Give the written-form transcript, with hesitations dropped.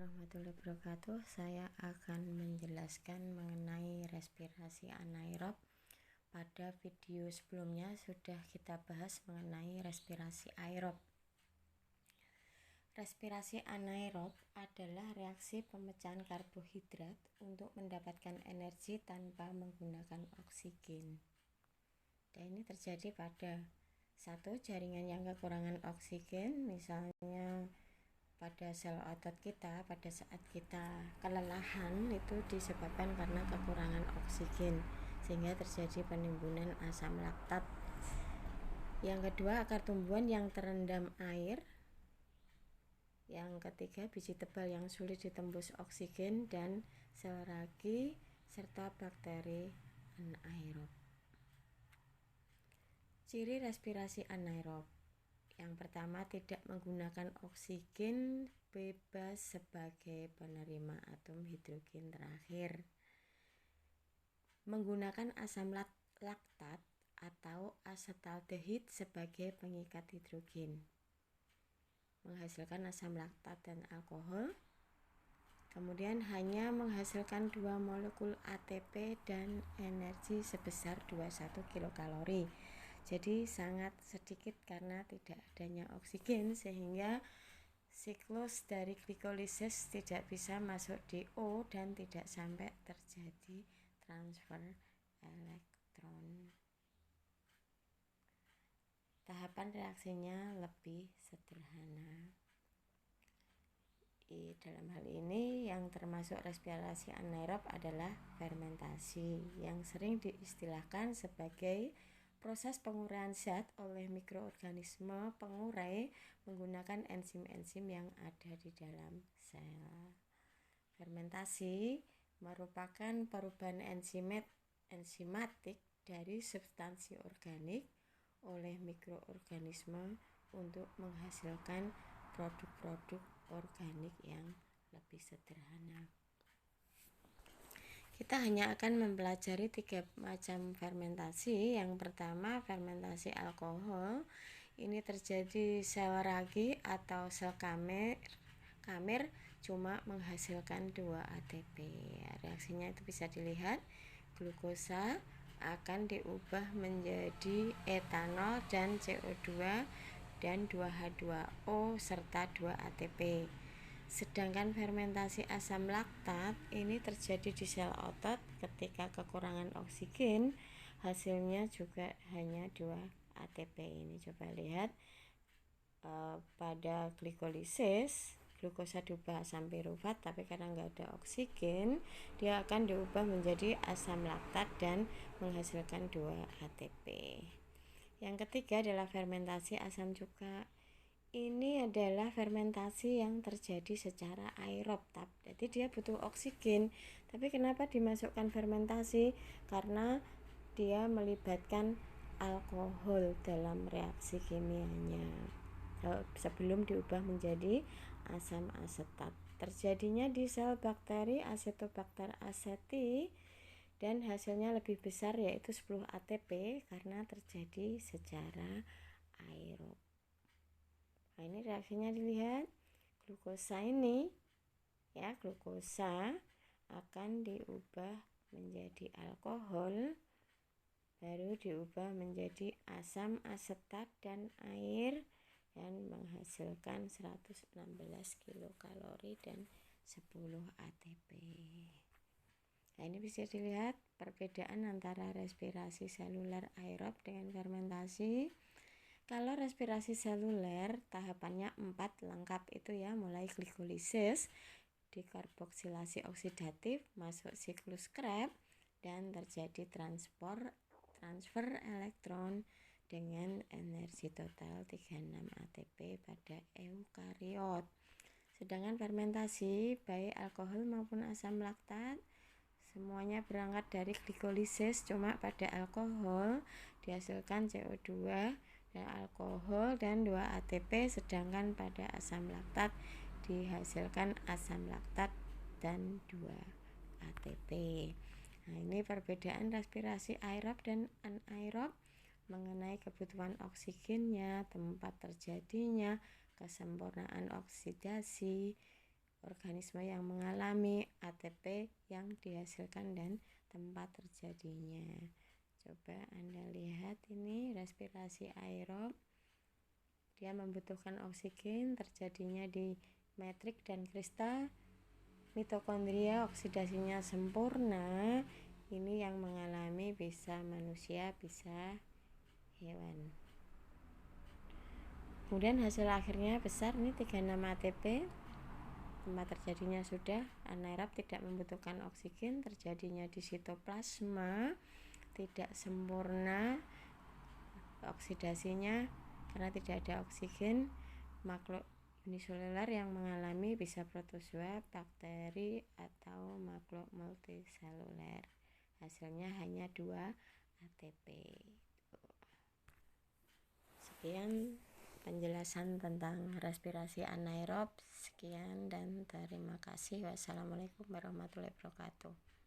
warahmatullahi wabarakatuh. Saya akan menjelaskan mengenai respirasi anaerob. Pada video sebelumnya sudah kita bahas mengenai respirasi aerob. Respirasi anaerob adalah reaksi pemecahan karbohidrat untuk mendapatkan energi tanpa menggunakan oksigen. Dan ini terjadi pada satu jaringan yang kekurangan oksigen, misalnya pada sel otot kita pada saat kita kelelahan itu disebabkan karena kekurangan oksigen sehingga terjadi penimbunan asam laktat. Yang kedua, akar tumbuhan yang terendam air. Yang ketiga, biji tebal yang sulit ditembus oksigen dan sel ragi serta bakteri anaerob. Ciri respirasi anaerob. Yang pertama, tidak menggunakan oksigen, bebas sebagai penerima atom hidrogen terakhir. Menggunakan asam laktat atau asetaldehid sebagai pengikat hidrogen. Menghasilkan asam laktat dan alkohol. Kemudian hanya menghasilkan 2 molekul ATP dan energi sebesar 21 kilokalori. Jadi sangat sedikit karena tidak adanya oksigen sehingga siklus dari glikolisis tidak bisa masuk di O dan tidak sampai terjadi transfer elektron. Tahapan reaksinya lebih sederhana. Dalam hal ini yang termasuk respirasi anaerob adalah fermentasi yang sering diistilahkan sebagai proses penguraian zat oleh mikroorganisme pengurai menggunakan enzim-enzim yang ada di dalam sel. Fermentasi merupakan perubahan enzimatik dari substansi organik oleh mikroorganisme untuk menghasilkan produk-produk organik yang lebih sederhana. Kita hanya akan mempelajari 3 macam fermentasi. Yang pertama, fermentasi alkohol. Ini terjadi sel ragi atau sel kamir cuma menghasilkan 2 ATP. Reaksinya itu bisa dilihat, glukosa akan diubah menjadi etanol dan CO2 dan 2H2O serta 2 ATP. Sedangkan fermentasi asam laktat ini terjadi di sel otot ketika kekurangan oksigen, hasilnya juga hanya 2 ATP. Ini coba lihat pada glikolisis, glukosa diubah asam pirufat, tapi karena nggak ada oksigen, dia akan diubah menjadi asam laktat dan menghasilkan 2 ATP. Yang ketiga adalah fermentasi asam cuka. Ini adalah fermentasi yang terjadi secara aerob, jadi dia butuh oksigen. Tapi kenapa dimasukkan fermentasi? Karena dia melibatkan alkohol dalam reaksi kimianya sebelum diubah menjadi asam asetat. Terjadinya di sel bakteri Acetobacter aceti dan hasilnya lebih besar yaitu 10 ATP karena terjadi secara aerob. Nah, ini reaksinya dilihat, glukosa ini ya, glukosa akan diubah menjadi alkohol, baru diubah menjadi asam asetat dan air dan menghasilkan 116 kilokalori dan 10 ATP. Nah, ini bisa dilihat perbedaan antara respirasi seluler aerob dengan fermentasi. Kalau respirasi seluler tahapannya 4 lengkap itu ya, mulai glikolisis, dekarboksilasi oksidatif, masuk siklus Krebs dan terjadi transfer elektron dengan energi total 36 ATP pada eukariot. Sedangkan fermentasi baik alkohol maupun asam laktat semuanya berangkat dari glikolisis, cuma pada alkohol dihasilkan CO2 dan alkohol dan 2 ATP, sedangkan pada asam laktat dihasilkan asam laktat dan 2 ATP. Nah, ini perbedaan respirasi aerob dan anaerob mengenai kebutuhan oksigennya, tempat terjadinya, kesempurnaan oksidasi, organisme yang mengalami ATP yang dihasilkan dan tempat terjadinya. Coba Anda lihat ini respirasi aerob, dia membutuhkan oksigen, terjadinya di metrik dan kristal. Mitokondria oksidasinya sempurna. Ini yang mengalami bisa manusia, bisa hewan. Kemudian hasil akhirnya besar, ini 36 ATP. Tempat terjadinya sudah anaerob, tidak membutuhkan oksigen, terjadinya di sitoplasma, tidak sempurna oksidasinya karena tidak ada oksigen. Makhluk uniseluler yang mengalami bisa protozoa, bakteri, atau makhluk multiseluler. Hasilnya hanya 2 ATP. Sekian penjelasan tentang respirasi anaerob. Sekian dan terima kasih. Wassalamualaikum warahmatullahi wabarakatuh.